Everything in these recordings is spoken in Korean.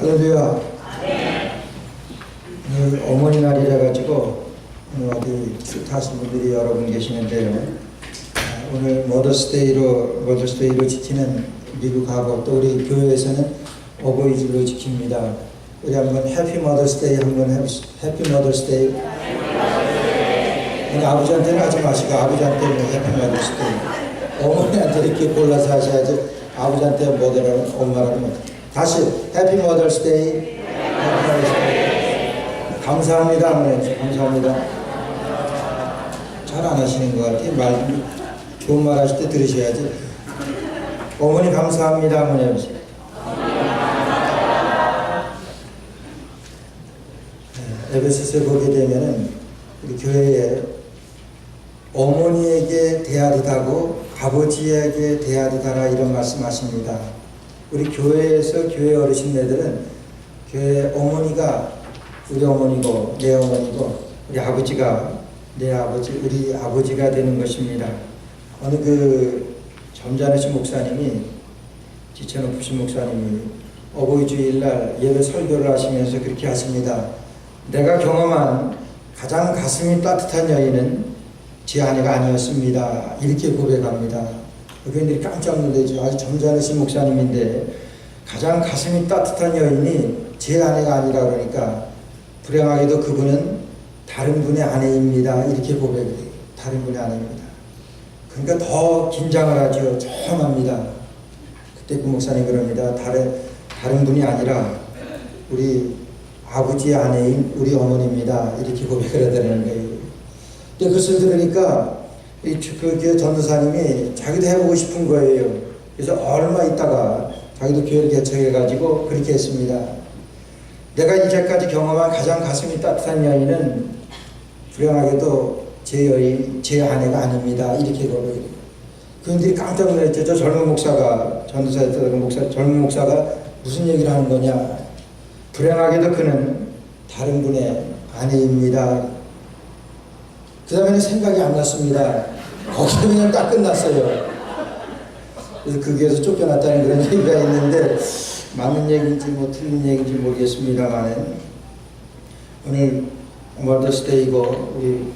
할렐루야. 오늘 어머니 날이라 가지고 오늘 어디 출타하신 분들이 여러분 계시는데요. 오늘 머더스데이로 지키는 미국하고 또 우리 교회에서는 어버이주일로 지킵니다. 우리 한번 해피 머더스데이 한번 해피 머더스데이. 근데 아버지한테는 하지 마시고 아버지한테는 해피 머더스데이. 어머니한테 이렇게 골라서 하셔야지 아버지한테 뭐더라는 엄마라는 못. 다시 해피 머더스데이. 감사합니다. 어머니 감사합니다. 잘 안 하시는 것 같아요. 좋은 말 하실 때 들으셔야지. 어머니 감사합니다. 어머니 해보세요. 에베소서에 보게 되면은 우리 교회에 어머니에게 대하듯하고 아버지에게 대하듯하라 이런 말씀하십니다. 우리 교회에서 교회 어르신네들은 교회 어머니가 우리 어머니고 내 어머니고 우리 아버지가 내 아버지 우리 아버지가 되는 것입니다. 어느 그 점잖으신 목사님이 지체높으신 목사님이 어버이 주일날 예배 설교를 하시면서 그렇게 하십니다. 내가 경험한 가장 가슴이 따뜻한 여인은 제 아내가 아니었습니다. 이렇게 고백합니다. 의견들이 깜짝 놀라죠. 아주 점잖으신 목사님인데 가장 가슴이 따뜻한 여인이 제 아내가 아니라 그러니까 불행하게도 그분은 다른 분의 아내입니다. 이렇게 고백해요. 다른 분의 아내입니다. 그러니까 더 긴장을 하죠. 조용합니다. 그때 그 목사님 그럽니다. 다른 분이 아니라 우리 아버지의 아내인 우리 어머니입니다. 이렇게 고백을 해야 거예요. 근데 그것을 들으니까 그 전도사님이 자기도 해보고 싶은 거예요. 그래서 얼마 있다가 자기도 교회를 개척해가지고 그렇게 했습니다. 내가 이제까지 경험한 가장 가슴이 따뜻한 여인은 불행하게도 제 아내가 아닙니다. 이렇게 고백해요. 그분들이 깜짝 놀랐죠. 저 젊은 목사가 전도사였던 젊은 목사가 무슨 얘기를 하는 거냐. 불행하게도 그는 다른 분의 아내입니다. 그 다음에는 생각이 안 났습니다. 거기서 그냥 딱 끝났어요. 그래서 그 교회에서 쫓겨났다는 그런 얘기가 있는데 맞는 얘기인지 뭐 틀린 얘기인지 모르겠습니다만 오늘 머더스데이고 우리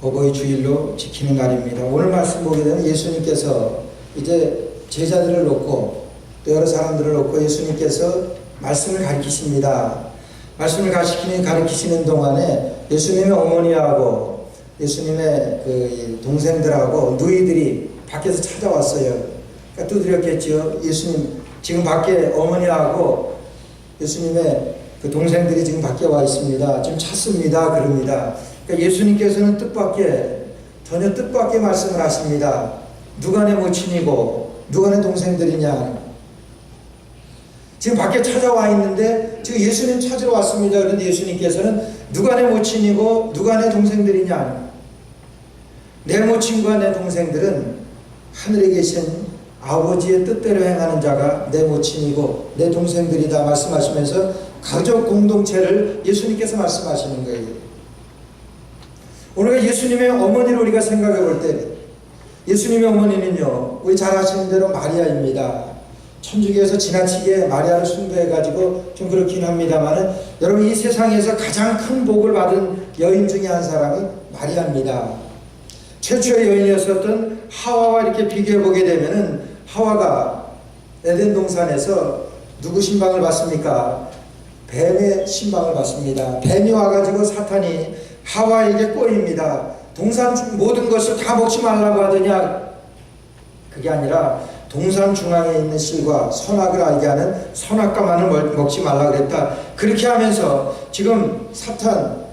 어버이 주일로 지키는 날입니다. 오늘 말씀 보게 되면 예수님께서 이제 제자들을 놓고 또 여러 사람들을 놓고 예수님께서 말씀을 가르치십니다. 말씀을 가르치시는 동안에 예수님의 어머니하고 예수님의 그 동생들하고 누이들이 밖에서 찾아왔어요. 그러니까 두드렸겠죠. 예수님 지금 밖에 어머니하고 예수님의 그 동생들이 지금 밖에 와 있습니다. 지금 찾습니다. 그럽니다. 그러니까 예수님께서는 전혀 뜻밖의 말씀을 하십니다. 누가 내 모친이고 누가 내 동생들이냐. 지금 밖에 찾아와 있는데 지금 예수님 찾으러 왔습니다. 그런데 예수님께서는 누가 내 모친이고 누가 내 동생들이냐. 내 모친과 내 동생들은 하늘에 계신 아버지의 뜻대로 행하는 자가 내 모친이고 내 동생들이다 말씀하시면서 가족 공동체를 예수님께서 말씀하시는 거예요. 오늘 예수님의 어머니를 우리가 생각해 볼 때 예수님의 어머니는요 우리 잘 아시는 대로 마리아입니다. 천주교에서 지나치게 마리아를 숭배해가지고 좀 그렇긴 합니다만은 여러분 이 세상에서 가장 큰 복을 받은 여인 중에 한 사람이 마리아입니다. 최초의 여인이었었던 하와와 이렇게 비교해보게 되면은 하와가 에덴 동산에서 누구 신방을 받습니까? 뱀의 신방을 받습니다. 뱀이 와가지고 사탄이 하와에게 꼬입니다. 동산 모든 것을 다 먹지 말라고 하더냐. 그게 아니라 동산 중앙에 있는 실과 선악을 알게 하는 선악과만을 먹지 말라고 그랬다. 그렇게 하면서 지금 사탄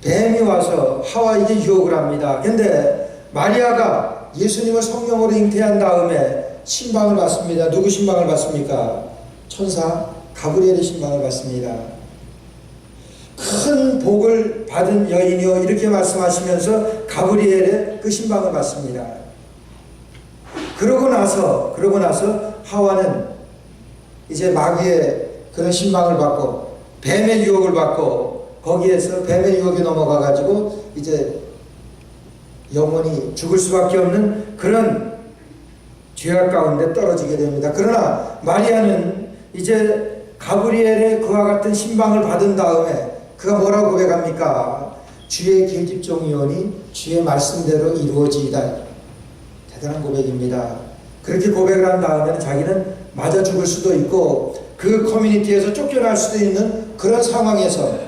뱀이 와서 하와에게 유혹을 합니다. 근데 마리아가 예수님을 성령으로 잉태한 다음에 신방을 받습니다. 누구 신방을 받습니까? 천사 가브리엘의 신방을 받습니다. 큰 복을 받은 여인이요 이렇게 말씀하시면서 가브리엘의 그 신방을 받습니다. 그러고 나서 하와는 이제 마귀의 그런 신방을 받고 뱀의 유혹을 받고 거기에서 뱀의 유혹에 넘어가 가지고 이제 영원히 죽을 수밖에 없는 그런 죄악 가운데 떨어지게 됩니다. 그러나 마리아는 이제 가브리엘의 그와 같은 신방을 받은 다음에 그가 뭐라고 고백합니까? 주의 계집종이오니 주의 말씀대로 이루어지이다. 대단한 고백입니다. 그렇게 고백을 한 다음에는 자기는 맞아 죽을 수도 있고 그 커뮤니티에서 쫓겨날 수도 있는 그런 상황에서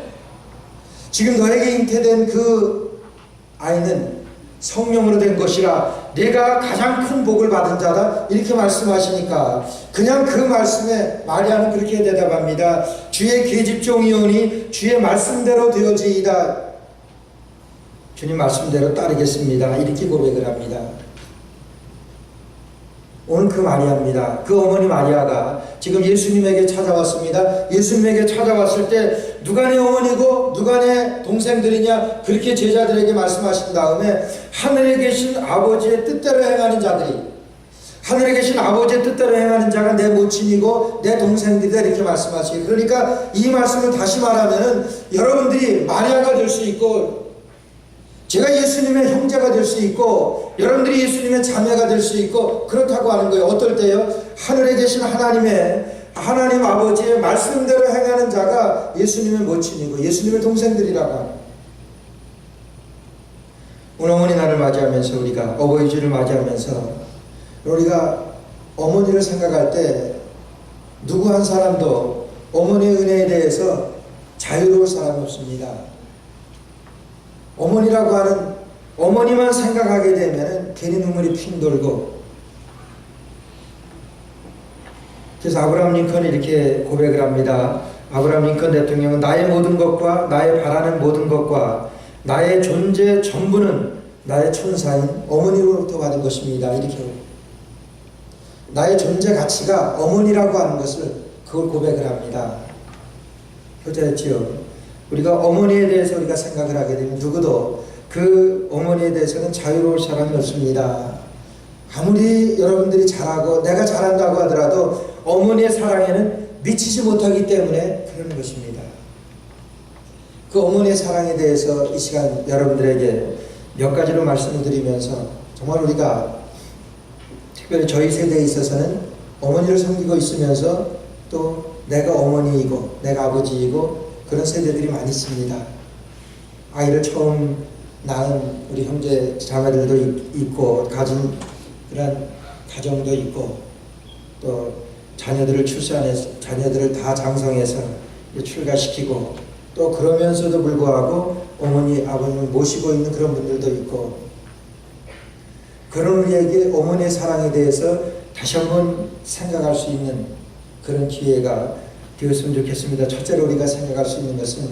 지금 너에게 잉태된 그 아이는 성령으로 된 것이라 내가 가장 큰 복을 받은 자다 이렇게 말씀하시니까 그냥 그 말씀에 마리아는 그렇게 대답합니다. 주의 계집종이오니 주의 말씀대로 되어지이다. 주님 말씀대로 따르겠습니다. 이렇게 고백을 합니다. 오늘 그 마리아입니다. 그 어머니 마리아가 지금 예수님에게 찾아왔습니다. 예수님에게 찾아왔을 때 누가 내 어머니고 누가 내 동생들이냐 그렇게 제자들에게 말씀하신 다음에 하늘에 계신 아버지의 뜻대로 행하는 자들이 하늘에 계신 아버지의 뜻대로 행하는 자가 내 모친이고 내 동생들이다 이렇게 말씀하시고 그러니까 이 말씀을 다시 말하면 여러분들이 마리아가 될 수 있고 제가 예수님의 형제가 될 수 있고 여러분들이 예수님의 자매가 될 수 있고 그렇다고 하는 거예요. 어떨 때요? 하늘에 계신 하나님 아버지의 말씀대로 행하는 자가 예수님의 모친이고 예수님의 동생들이라고 하는 오늘 어머니 날을 맞이하면서 우리가 어버이 주를 맞이하면서 우리가 어머니를 생각할 때 누구 한 사람도 어머니의 은혜에 대해서 자유로울 사람이 없습니다. 어머니라고 하는 어머니만 생각하게 되면 괜히 눈물이 핑 돌고 그래서 아브라함 링컨이 이렇게 고백을 합니다. 아브라함 링컨 대통령은 나의 모든 것과 나의 바라는 모든 것과 나의 존재 전부는 나의 천사인 어머니로부터 받은 것입니다. 이렇게 나의 존재 가치가 어머니라고 하는 것을 그걸 고백을 합니다. 그렇죠? 우리가 어머니에 대해서 우리가 생각을 하게 되면 누구도 그 어머니에 대해서는 자유로울 사람이 없습니다. 아무리 여러분들이 잘하고 내가 잘한다고 하더라도 어머니의 사랑에는 미치지 못하기 때문에 그러는 것입니다. 그 어머니의 사랑에 대해서 이 시간 여러분들에게 몇 가지로 말씀을 드리면서 정말 우리가 특별히 저희 세대에 있어서는 어머니를 섬기고 있으면서 또 내가 어머니이고 내가 아버지이고 그런 세대들이 많이 있습니다. 아이를 처음 낳은 우리 형제 자매들도 있고 가진 그런 가정도 있고 또 자녀들을 출산해서 자녀들을 다 장성해서 출가시키고 또 그러면서도 불구하고 어머니 아버님을 모시고 있는 그런 분들도 있고 그런 우리에게 어머니의 사랑에 대해서 다시 한번 생각할 수 있는 그런 기회가 되었으면 좋겠습니다. 첫째로 우리가 생각할 수 있는 것은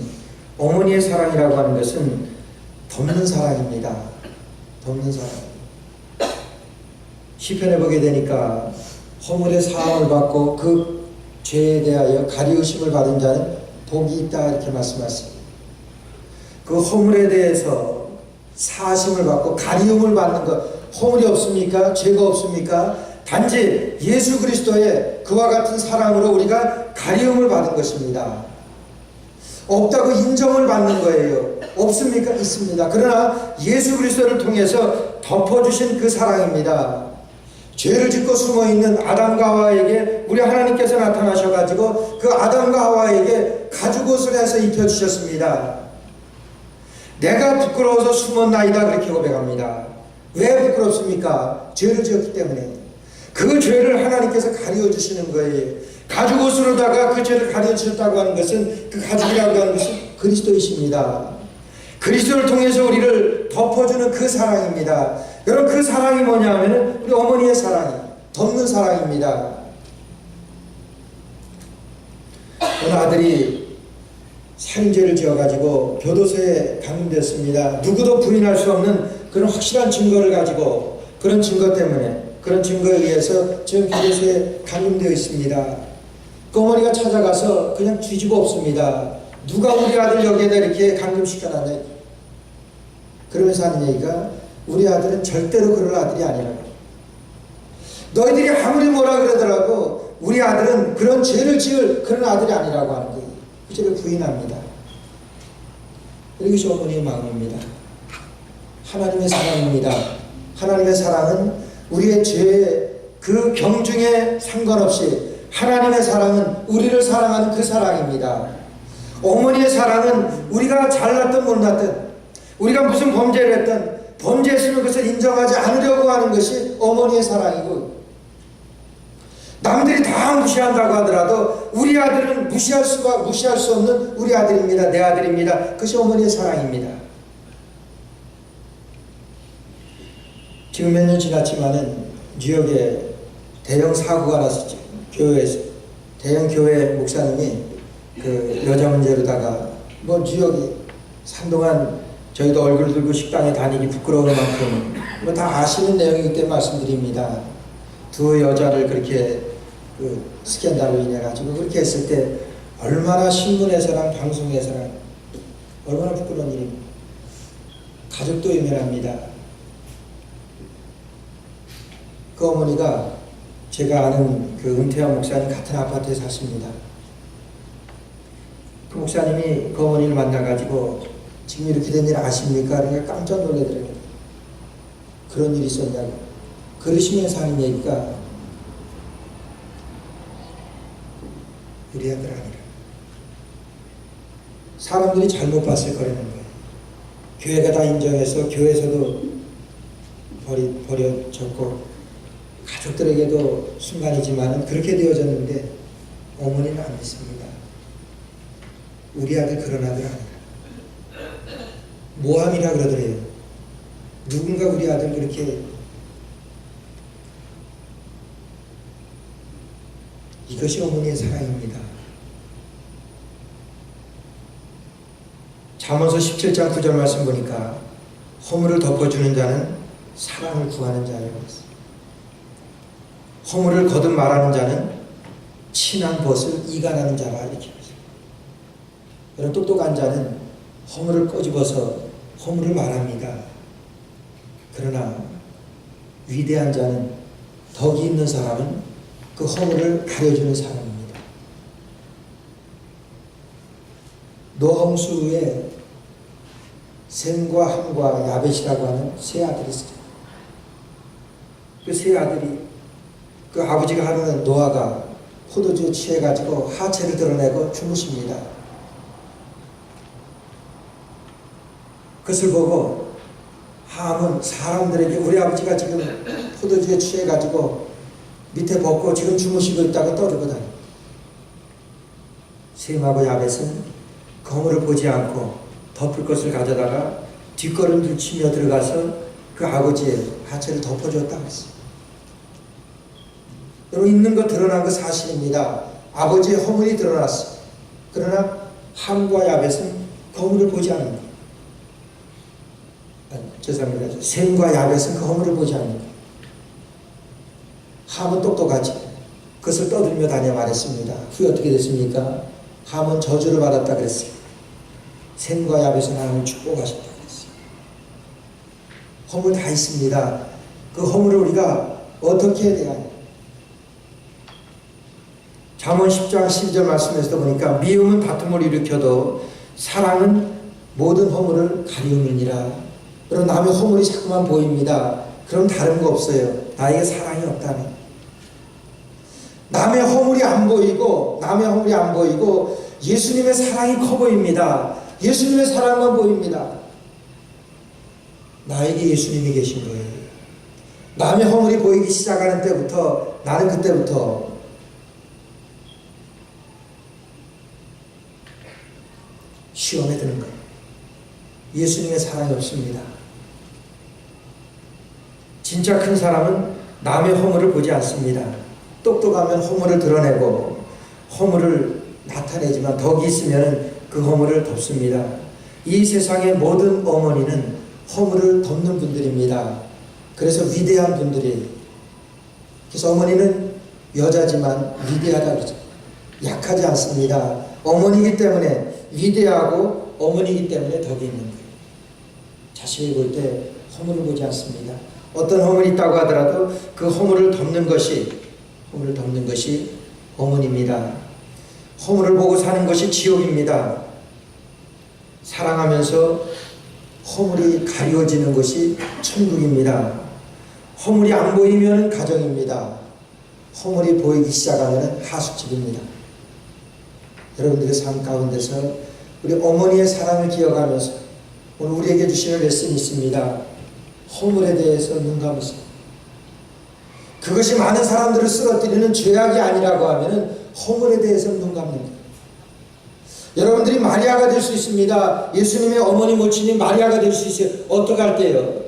어머니의 사랑이라고 하는 것은 덮는 사랑입니다. 덮는 사랑. 시편에 보게 되니까 허물의 사함을 받고 그 죄에 대하여 가리우심을 받은 자는 복이 있다 이렇게 말씀하십니다. 그 허물에 대해서 사하심을 받고 가리움을 받는 것 허물이 없습니까? 죄가 없습니까? 단지 예수 그리스도의 그와 같은 사랑으로 우리가 가리움을 받은 것입니다. 없다고 인정을 받는 거예요. 없습니까? 있습니다. 그러나 예수 그리스도를 통해서 덮어주신 그 사랑입니다. 죄를 짓고 숨어있는 아담과 하와에게 우리 하나님께서 나타나셔가지고 그 아담과 하와에게 가죽옷을 해서 입혀주셨습니다. 내가 부끄러워서 숨었나이다 그렇게 고백합니다. 왜 부끄럽습니까? 죄를 지었기 때문에. 그 죄를 하나님께서 가려주시는 거예요. 가죽옷으로다가 그 죄를 가려주셨다고 하는 것은 그 가죽이라고 하는 것은 그리스도이십니다. 그리스도를 통해서 우리를 덮어주는 그 사랑입니다. 여러분 그 사랑이 뭐냐 하면 우리 어머니의 사랑이 덮는 사랑입니다. 어느 아들이 살인죄를 지어가지고 교도소에 감금됐습니다. 누구도 부인할 수 없는 그런 확실한 증거를 가지고 그런 증거 때문에 그런 증거에 의해서 지금 교도소에 감금되어 있습니다. 그 어머니가 찾아가서 그냥 뒤집어 엎습니다. 누가 우리 아들 여기에다 이렇게 감금시켜놨냐. 그러면서 하는 얘기가 우리 아들은 절대로 그럴 아들이 아니라고. 너희들이 아무리 뭐라 그러더라도 우리 아들은 그런 죄를 지을 그런 아들이 아니라고 하는 거예요. 그 죄를 부인합니다. 이것이 어머니의 마음입니다. 하나님의 사랑입니다. 하나님의 사랑은 우리의 죄의 그 경중에 상관없이 하나님의 사랑은 우리를 사랑하는 그 사랑입니다. 어머니의 사랑은 우리가 잘났든 못났든, 우리가 무슨 범죄를 했든 범죄했으면 그것을 인정하지 않으려고 하는 것이 어머니의 사랑이고, 남들이 다 무시한다고 하더라도 우리 아들은 무시할 수 없는 우리 아들입니다. 내 아들입니다. 그것이 어머니의 사랑입니다. 지금 몇 년 지났지만은 뉴욕에 대형 사고가 났었죠. 교회에서 대형 교회 목사님이 그 여자 문제로다가 뭐 뉴욕이 한동안 저희도 얼굴 들고 식당에 다니기 부끄러울 만큼 뭐 다 아시는 내용이기 때문에 말씀드립니다. 두 여자를 그렇게 그 스캔들로 인해 가지고 그렇게 했을 때 얼마나 신문에서랑 방송에서랑 얼마나 부끄러운 일입니다. 가족도 외면합니다. 그 어머니가 제가 아는 그 은퇴한 목사님 같은 아파트에 사십니다. 그 목사님이 그 어머니를 만나가지고 지금 이렇게 된 일 아십니까? 그러니까 깜짝 놀라더라고요. 그런 일이 있었냐고. 그러시면서 하는 얘기가 우리 아들 아니라 사람들이 잘못 봤을 거라는 거예요. 교회가 다 인정해서 교회에서도 버려졌고 가족들에게도 순간이지만은 그렇게 되어졌는데 어머니는 안 믿습니다. 우리 아들 그런 아들 아니라. 모함이라 그러더래요. 누군가 우리 아들 그렇게. 이것이 어머니의 사랑입니다. 잠언서 17장 9절 말씀 보니까 허물을 덮어주는 자는 사랑을 구하는 자라고 했습니다. 허물을 거듭 말하는 자는 친한 벗을 이간하는 자라 이렇게 했습니다. 여러분, 똑똑한 자는 허물을 꼬집어서 허물을 말합니다. 그러나 위대한 자는 덕이 있는 사람은 그 허물을 가려주는 사람입니다. 노홍수에 셈과 함과 야벳이라고 하는 세 아들이 있어요. 그 세 아들이 그 아버지가 하루는 노아가 포도주에 취해가지고 하체를 드러내고 주무십니다. 그것을 보고 함은 사람들에게 우리 아버지가 지금 포도주에 취해가지고 밑에 벗고 지금 주무시고 있다고 떠들고 다닙니다. 셈하고 야벳은 그 허물을 보지 않고 덮을 것을 가져다가 뒷걸음질 치며 들어가서 그 아버지의 하체를 덮어줬다고 했습니다. 여러분, 있는 거 드러난 거 사실입니다. 아버지의 허물이 드러났어요. 그러나 함과 야벳은 그 허물을 보지 않는다. 죄송합니다. 셈과 야벳은 그 허물을 보지 않는다. 함은 똑똑하지. 그것을 떠들며 다녀 말했습니다. 후에 어떻게 됐습니까? 함은 저주를 받았다 그랬어요. 셈과 야벳은 하나님을 축복하셨다 그랬어요. 허물 다 있습니다. 그 허물을 우리가 어떻게 해야 돼요? 잠언 10장 12절 말씀에서도 보니까 미움은 다툼을 일으켜도 사랑은 모든 허물을 가리우느니라. 그럼 남의 허물이 자꾸만 보입니다. 그럼 다른 거 없어요. 나에게 사랑이 없다네. 남의 허물이 안 보이고 예수님의 사랑이 커 보입니다. 예수님의 사랑만 보입니다. 나에게 예수님이 계신 거예요. 남의 허물이 보이기 시작하는 때부터 나는 그때부터 시험에 드는 거예요. 예수님의 사랑이 없습니다. 진짜 큰 사람은 남의 허물을 보지 않습니다. 똑똑하면 허물을 드러내고 허물을 나타내지만 덕이 있으면 그 허물을 덮습니다. 이 세상의 모든 어머니는 허물을 덮는 분들입니다. 그래서 위대한 분들이, 그래서 어머니는 여자지만 위대하다 그러죠. 약하지 않습니다. 어머니이기 때문에 위대하고 어머니이기 때문에 덕이 있는 거예요. 자식을 볼 때 허물을 보지 않습니다. 어떤 허물이 있다고 하더라도 그 허물을 덮는 것이 어머니입니다. 허물을 보고 사는 것이 지옥입니다. 사랑하면서 허물이 가려지는 것이 천국입니다. 허물이 안 보이면 가정입니다. 허물이 보이기 시작하면 하숙집입니다. 여러분들의 삶 가운데서 우리 어머니의 사랑을 기억하면서 오늘 우리에게 주시는 레슨이 있습니다. 허물에 대해서 눈 감으세요. 그것이 많은 사람들을 쓰러뜨리는 죄악이 아니라고 하면 허물에 대해서 눈 감는 거예요. 여러분들이 마리아가 될 수 있습니다. 예수님의 어머니 모친인 마리아가 될 수 있어요. 어떻게 할 때요?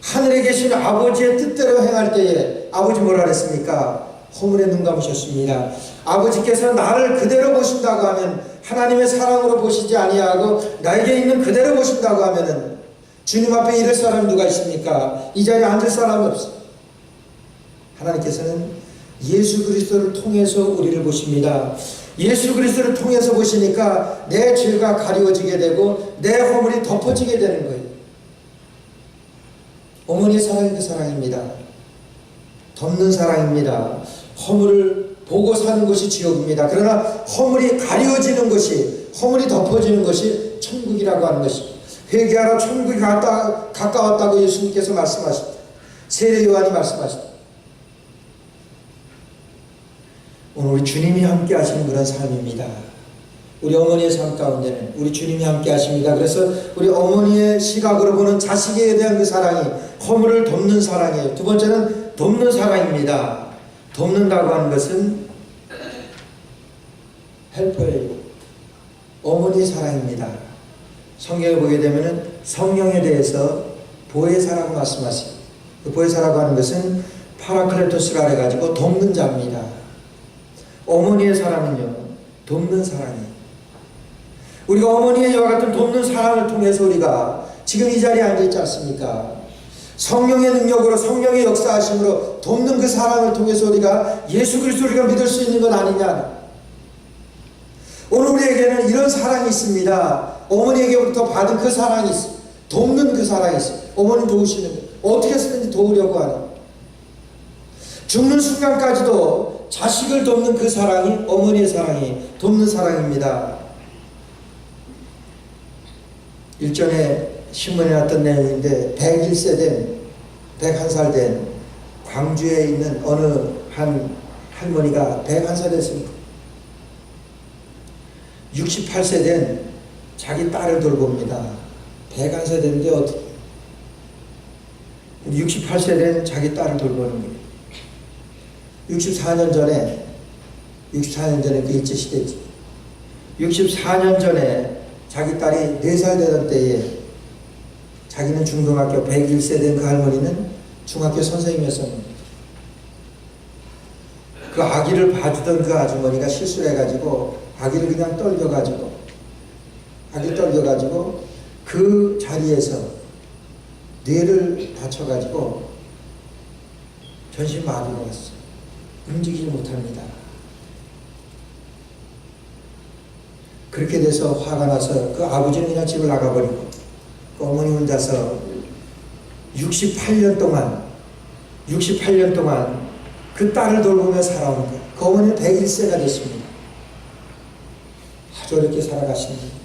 하늘에 계신 아버지의 뜻대로 행할 때에 아버지 뭐라 그랬습니까? 허물에 눈 감으셨습니다. 아버지께서 나를 그대로 보신다고 하면 하나님의 사랑으로 보시지 아니하고 나에게 있는 그대로 보신다고 하면은 주님 앞에 이를 사람이 누가 있습니까? 이 자리에 앉을 사람이 없어요. 하나님께서는 예수 그리스도를 통해서 우리를 보십니다. 예수 그리스도를 통해서 보시니까 내 죄가 가리워지게 되고 내 허물이 덮어지게 되는 거예요. 어머니의 사랑이 그 사랑입니다. 덮는 사랑입니다. 허물을 보고 사는 것이 지옥입니다. 그러나 허물이 가리워지는 것이, 허물이 덮어지는 것이 천국이라고 하는 것입니다. 회개하라, 천국이 가까웠다고 예수님께서 말씀하십니다. 세례 요한이 말씀하십니다. 오늘 우리 주님이 함께 하시는 그런 삶입니다. 우리 어머니의 삶 가운데는 우리 주님이 함께 하십니다. 그래서 우리 어머니의 시각으로 보는 자식에 대한 그 사랑이 허물을 덮는 사랑이에요. 두 번째는 돕는 사랑입니다. 돕는다고 하는 것은 헬퍼예요. 어머니의 사랑입니다. 성경에 보게 되면 성령에 대해서 보혜사라고 말씀하세요. 그 보혜사라고 하는 것은 파라클레토스라 해가지고 돕는 자입니다. 어머니의 사랑은요, 돕는 사랑이에요. 우리가 어머니의 이와 같은 돕는 사랑을 통해서 우리가 지금 이 자리에 앉아있지 않습니까? 성령의 능력으로, 성령의 역사하심으로 돕는 그 사랑을 통해서 우리가 예수 그리스도를 우리가 믿을 수 있는 건 아니냐. 오늘 우리에게는 이런 사랑이 있습니다. 어머니에게부터 받은 그 사랑이 있어요. 돕는 그 사랑이 있어요. 어머니 도우시는 거예요. 어떻게 해서든지 도우려고 하는. 죽는 순간까지도 자식을 돕는 그 사랑이 어머니의 사랑이 돕는 사랑입니다. 일전에 신문에 났던 내용인데 101세 된 101살 된 광주에 있는 어느 한 할머니가 101살 됐습니다. 68세 된 자기 딸을 돌봅니다. 101세 됐는데 어떻게 68세 된 자기 딸을 돌보는 거예요. 64년 전에 그 일제시대지. 64년 전에 자기 딸이 4살 되던 때에 자기는 중등학교 101세 된 그 할머니는 중학교 선생님이었습니다. 그 아기를 봐주던 그 아주머니가 실수를 해가지고 아기를 그냥 떨겨가지고 그 자리에서 뇌를 다쳐가지고 전신마비가 왔어요. 움직이지 못합니다. 그렇게 돼서 화가 나서 그 아버지는 그냥 집을 나가버리고 그 어머니 혼자서 68년 동안 그 딸을 돌보며 살아온 거예요. 그 어머니는 101세가 됐습니다. 아주 어렵게 살아가십니다.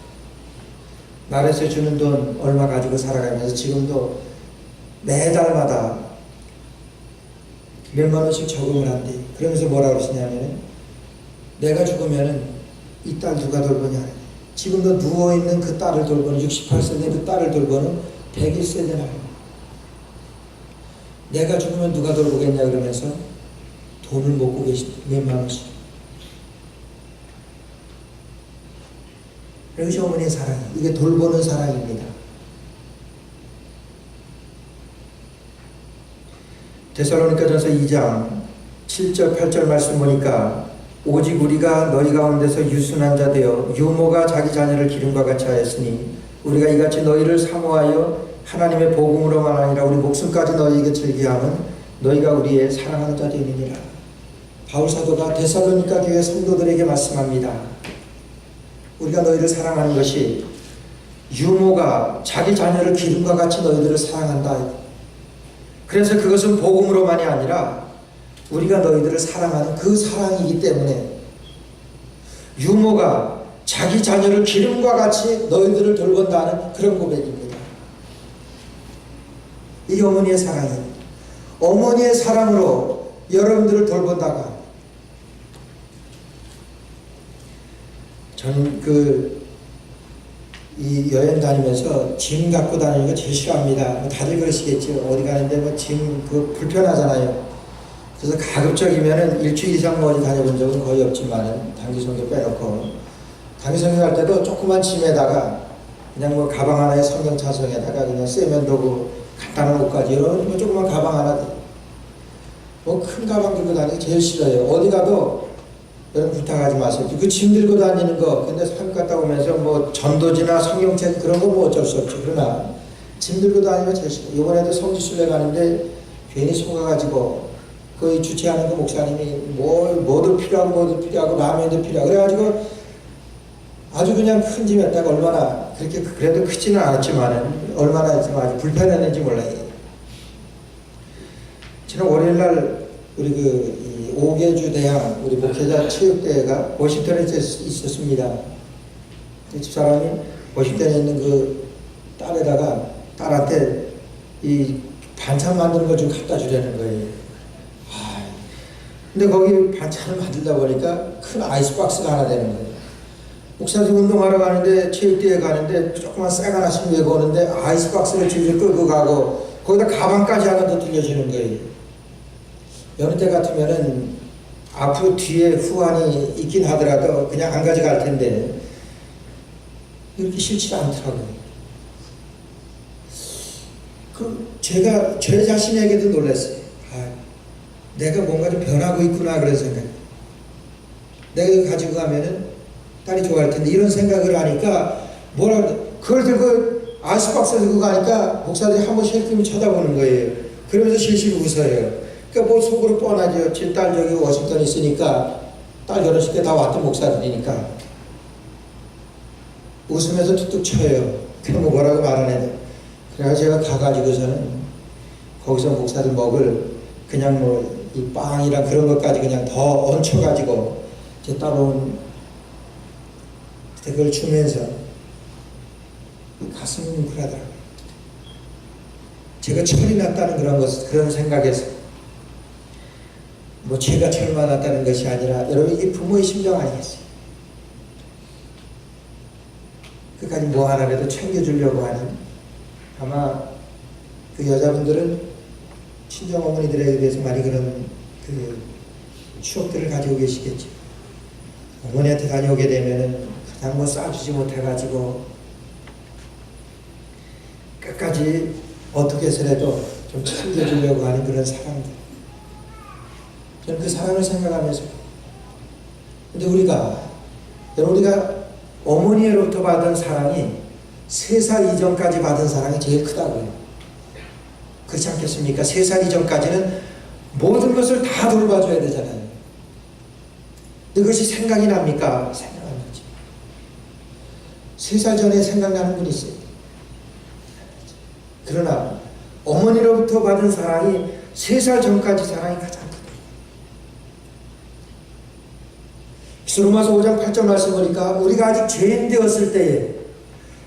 나라에서 주는 돈 얼마 가지고 살아가면서 지금도 매달마다 몇만 원씩 저금을 한대. 그러면서 뭐라 그러시냐면 내가 죽으면은 이 딸 누가 돌보냐. 지금도 누워있는 그 딸을 돌보는 68세 된 그 딸을 돌보는 101세 된 할머니. 내가 죽으면 누가 돌보겠냐 그러면서 돈을 먹고 계십니다. 몇만 원씩. 이것이 어머니의 사랑. 이게 돌보는 사랑입니다. 데살로니가전서 2장 7절 8절 말씀 보니까 오직 우리가 너희 가운데서 유순한 자 되어 유모가 자기 자녀를 기름과 같이 하였으니 우리가 이같이 너희를 사모하여 하나님의 복음으로만 아니라 우리 목숨까지 너희에게 즐기함은 너희가 우리의 사랑하는 자 되느니라. 바울 사도가 데살로니가 교회 성도들에게 말씀합니다. 우리가 너희를 사랑하는 것이 유모가 자기 자녀를 기름과 같이 너희들을 사랑한다. 그래서 그것은 복음으로만이 아니라 우리가 너희들을 사랑하는 그 사랑이기 때문에 유모가 자기 자녀를 기름과 같이 너희들을 돌본다는 그런 고백입니다. 이게 어머니의 사랑입니다. 어머니의 사랑으로 여러분들을 돌본다고. 저는 이 여행 다니면서 짐 갖고 다니는 거 제일 싫어합니다. 뭐 다들 그러시겠죠. 어디 가는데 뭐 짐 불편하잖아요. 그래서 가급적이면은 일주일 이상 뭐 어디 다녀본 적은 거의 없지만은 단기 선교 빼놓고 단기 선교 갈 때도 조그만 짐에다가 그냥 뭐 가방 하나에 성경 차성에다가 그냥 세면도구 간단한 옷까지 이런 뭐 조그만 가방 하나 뭐 큰 가방 들고 다니기 제일 싫어요. 어디 가도 여러분 부탁하지 마세요. 그 짐 들고 다니는 거 근데 산 갔다 오면서 뭐 전도지나 성경책 그런 거 뭐 어쩔 수 없죠. 그러나 짐 들고 다니는 거 제일 싫어요. 이번에도 성지순례 가는데 괜히 속아가지고 그 주최하는 그 목사님이 뭐도 필요하고 라면도 필요하고 그래가지고 아주 그냥 큰 짐에다가 얼마나 그렇게 그래도 크지는 않았지만은 얼마나 좀 아주 불편했는지 몰라요. 지난 월요일날 우리 이 5개주 대항 우리 목회자 체육대회가 워싱턴에 있었습니다. 집사람이 워싱턴에 있는 그 딸한테 이 반찬 만드는 거 좀 갖다 주려는 거예요. 근데 거기 반찬을 만들다 보니까 큰 아이스박스가 하나 되는 거예요. 목사님 운동하러 가는데 체육대회 가는데 조그만 쌀 하나씩 메고 오는데 아이스박스를 줄줄 끌고 가고 거기다 가방까지 하나 더 들려주는 거예요. 여느 때 같으면은 앞으로 뒤에 후환이 있긴 하더라도 그냥 안 가져갈 텐데 이렇게 싫지 않더라고요. 제가 제 자신에게도 놀랐어요. 내가 뭔가 좀 변하고 있구나 그런 생각. 내가 이거 가지고 가면은 딸이 좋아할 텐데 이런 생각을 하니까 그걸 들고 아이스박스 들고 가니까 목사들이 한 번씩 힐끔히 쳐다보는 거예요. 그러면서 실실 웃어요. 그러니까 뭐 속으로 뻔하죠. 제 딸 저기 워싱턴에 있으니까 딸 결혼식 때 다 왔던 목사들이니까 웃으면서 툭툭 쳐요. 그럼 뭐라고 말 안 해도. 그래서 제가 가가지고서는 거기서 목사들 먹을 그냥 뭐 이 빵이랑 그런 것까지 그냥 더 얹혀가지고 제 따라온 그걸 주면서 가슴이 뭉클하더라고요. 제가 철이 났다는 그런 생각에서 뭐 제가 철만 났다는 것이 아니라 여러분 이게 부모의 심정 아니겠어요? 끝까지 뭐 하나라도 챙겨주려고 하는 아마 그 여자분들은 친정 어머니들에 대해서 많이 그런 그 추억들을 가지고 계시겠죠. 어머니한테 다녀오게 되면은 그냥 뭐 싸주지 못해가지고 끝까지 어떻게 해서라도 좀 챙겨주려고 하는 그런 사랑들. 저는 그 사랑을 생각하면서 근데 우리가 어머니로부터 받은 사랑이 3살 이전까지 받은 사랑이 제일 크다고요. 그렇지 않겠습니까? 3살 이전까지는 모든 것을 다 돌봐줘야 되잖아요. 근데 그것이 생각이 납니까? 생각 안 나죠. 3살 전에 생각나는 분이 있어요. 그러나 어머니로부터 받은 사랑이 3살 전까지 사랑이 가장 크다. 로마서 5장 8절 말씀 보니까 우리가 아직 죄인 되었을 때에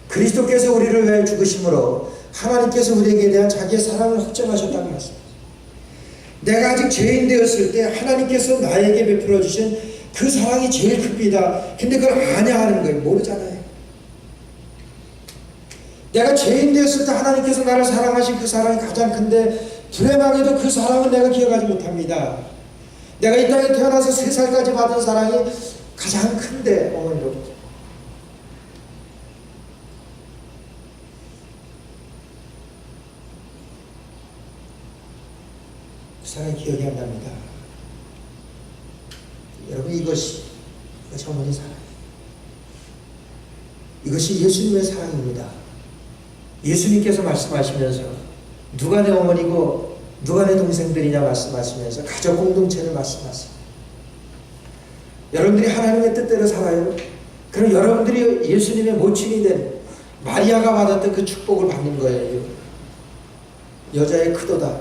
그리스도께서 우리를 위하여 죽으심으로 하나님께서 우리에게 대한 자기의 사랑을 확정하셨다는 말씀입니다. 내가 아직 죄인 되었을 때 하나님께서 나에게 베풀어 주신 그 사랑이 제일 큽니다. 근데 그걸 아냐 하는 거예요. 모르잖아요. 내가 죄인 되었을 때 하나님께서 나를 사랑하신 그 사랑이 가장 큰데 불행하게도 그 사랑은 내가 기억하지 못합니다. 내가 이 땅에 태어나서 3살까지 받은 사랑이 가장 큰데 어머니로부터. 그 사랑이 기억이 안 납니다. 여러분 이것이 어머니 사랑. 이것이 예수님의 사랑입니다. 예수님께서 말씀하시면서 누가 내 어머니고 누가 내 동생들이냐 말씀하시면서 가족 공동체를 말씀하세요. 여러분들이 하나님의 뜻대로 살아요. 그럼 여러분들이 예수님의 모친이 된 마리아가 받았던 그 축복을 받는 거예요. 여자의 크도다.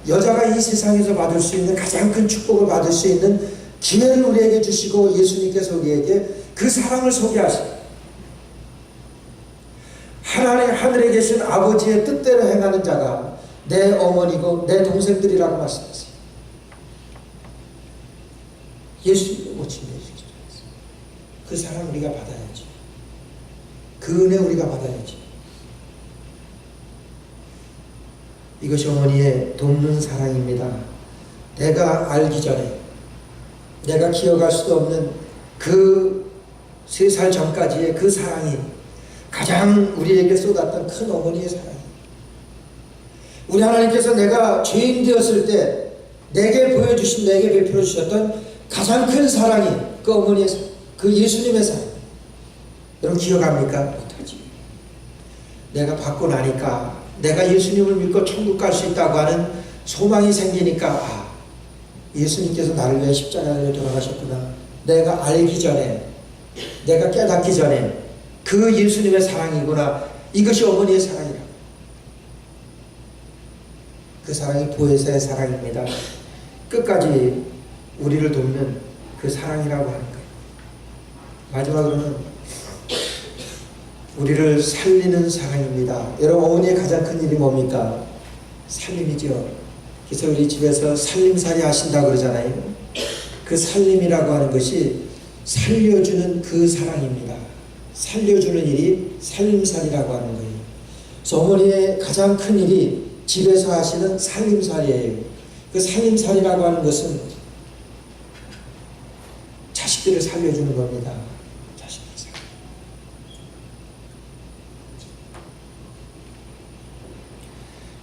여자가 이 세상에서 받을 수 있는 가장 큰 축복을 받을 수 있는 기회를 우리에게 주시고 예수님께서 우리에게 그 사랑을 소개하십니다. 하나님 하늘에 계신 아버지의 뜻대로 행하는 자가 내 어머니고 내 동생들이라고 말씀하세요. 예수님의 모친데 그 사랑 우리가 받아야지. 그 은혜 우리가 받아야지. 이것이 어머니의 돕는 사랑입니다. 내가 알기 전에, 내가 기억할 수도 없는 그 3살 전까지의 그 사랑이 가장 우리에게 쏟았던 큰 어머니의 사랑. 우리 하나님께서 내가 죄인 되었을 때 내게 보여주신, 내게 베풀어 주셨던 가장 큰 사랑이 그 어머니의 사랑, 그 예수님의 사랑. 여러분 기억합니까? 못하지. 내가 받고 나니까, 내가 예수님을 믿고 천국 갈 수 있다고 하는 소망이 생기니까, 예수님께서 나를 위해 십자가에 돌아가셨구나. 내가 알기 전에, 내가 깨닫기 전에 그 예수님의 사랑이구나. 이것이 어머니의 사랑이라. 그 사랑이 보혜사의 사랑입니다. 끝까지 우리를 돕는 그 사랑이라고 하는 거예요. 마지막으로는 우리를 살리는 사랑입니다. 여러분, 어머니의 가장 큰 일이 뭡니까? 살림이죠. 그래서 우리 집에서 살림살이 하신다고 그러잖아요. 그 살림이라고 하는 것이 살려주는 그 사랑입니다. 살려주는 일이 살림살이라고 하는 거예요. 그래서 어머니의 가장 큰 일이 집에서 하시는 살림살이에요. 그 살림살이라고 하는 것은 자식들을 살려주는 겁니다. 자식들을 살려.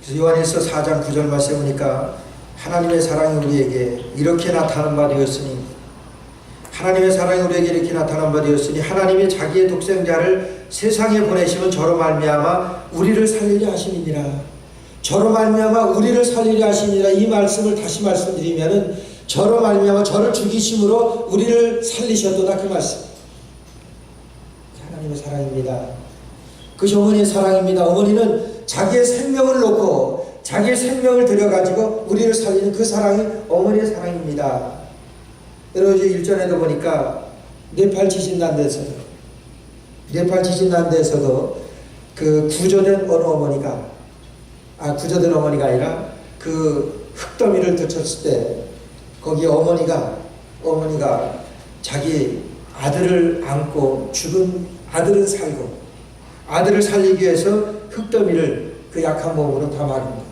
그래서 요한일서 4장 9절 말씀에 보니까 하나님의 사랑이 우리에게 이렇게 나타난 바 되었으니, 하나님의 사랑이 우리에게 이렇게 나타난 바 되었으니 하나님이 자기의 독생자를 세상에 보내시면 저로 말미암아 우리를 살리려 하심이니라. 저로 말미암아 우리를 살리려 하심이니라. 이 말씀을 다시 말씀드리면은 저로 말미암아 저를 죽이심으로 우리를 살리셨도다, 그 말씀. 하나님의 사랑입니다. 그것이 어머니의 사랑입니다. 어머니는 자기의 생명을 놓고 자기의 생명을 들여가지고 우리를 살리는 그 사랑이 어머니의 사랑입니다. 여러분, 이제 일전에도 보니까 네팔 지진 난 데서도 그 구조된 어느 어머니가, 구조된 어머니가 아니라 그 흙더미를 들쳤을 때 거기 어머니가 자기 아들을 안고, 죽은 아들은 살고, 아들을 살리기 위해서 흙더미를 그 약한 몸으로 다 막은 것.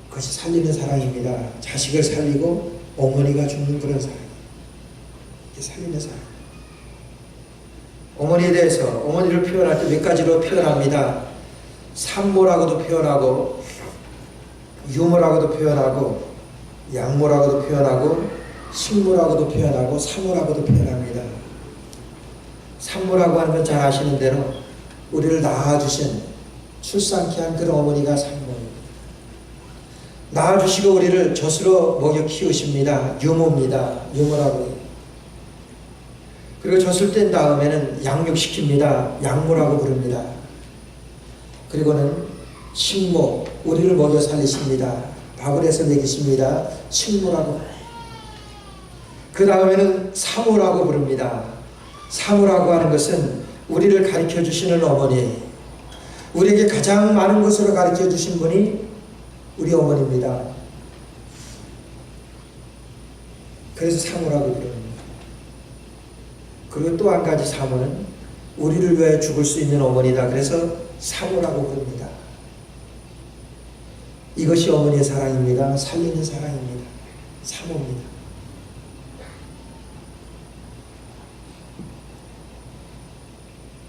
그것이 살리는 사랑입니다. 자식을 살리고 어머니가 죽는 그런 사랑. 이게 살리는 사랑. 어머니에 대해서, 어머니를 표현할 때 몇 가지로 표현합니다. 산모라고도 표현하고, 유모라고도 표현하고, 양모라고도 표현하고, 식모라고도 표현하고, 사모라고도 표현합니다. 산모라고 하는 건 잘 아시는 대로 우리를 낳아주신, 출산케 한 그런 어머니가 산모입니다. 낳아주시고 우리를 젖으로 먹여 키우십니다. 유모입니다. 유모라고 해요. 그리고 젖을 뗀 다음에는 양육시킵니다. 양모라고 부릅니다. 그리고는 식모, 우리를 먹여 살리십니다. 밥을 해서 먹이십니다. 식모라고. 그 다음에는 사모라고 부릅니다. 사모라고 하는 것은 우리를 가르쳐 주시는 어머니, 우리에게 가장 많은 것으로 가르쳐 주신 분이 우리 어머니입니다. 그래서 사모라고 부릅니다. 그리고 또 한 가지 사모는 우리를 위해 죽을 수 있는 어머니다. 그래서 사모라고 부릅니다. 이것이 어머니의 사랑입니다. 살리는 사랑입니다. 사모입니다.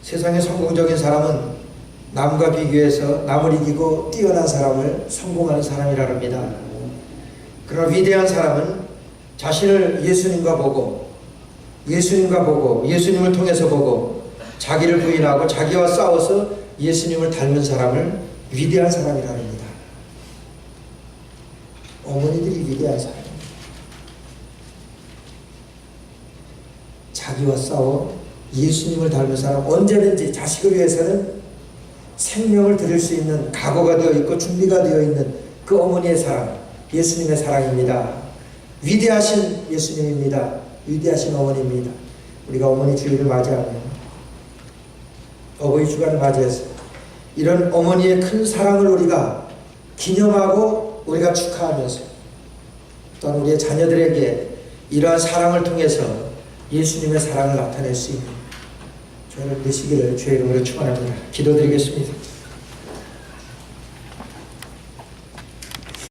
세상의 성공적인 사람은 남과 비교해서 남을 이기고 뛰어난 사람을 성공하는 사람이라 합니다. 그러나 위대한 사람은 자신을 예수님과 보고, 예수님을 통해서 보고, 자기를 부인하고 자기와 싸워서 예수님을 닮은 사람을 위대한 사람이라 합니다. 어머니들이 위대한 사람입니다. 자기와 싸워 예수님을 닮은 사람, 언제든지 자식을 위해서는 생명을 드릴 수 있는 각오가 되어 있고 준비가 되어 있는 그 어머니의 사랑, 예수님의 사랑입니다. 위대하신 예수님입니다. 위대하신 어머니입니다. 우리가 어머니 주일을 맞이하면, 어버이 주간을 맞이해서 이런 어머니의 큰 사랑을 우리가 기념하고 우리가 축하하면서 또한 우리의 자녀들에게 이러한 사랑을 통해서 예수님의 사랑을 나타낼 수 있는 저를 되시기를 주의 이름으로 축원합니다. 기도드리겠습니다.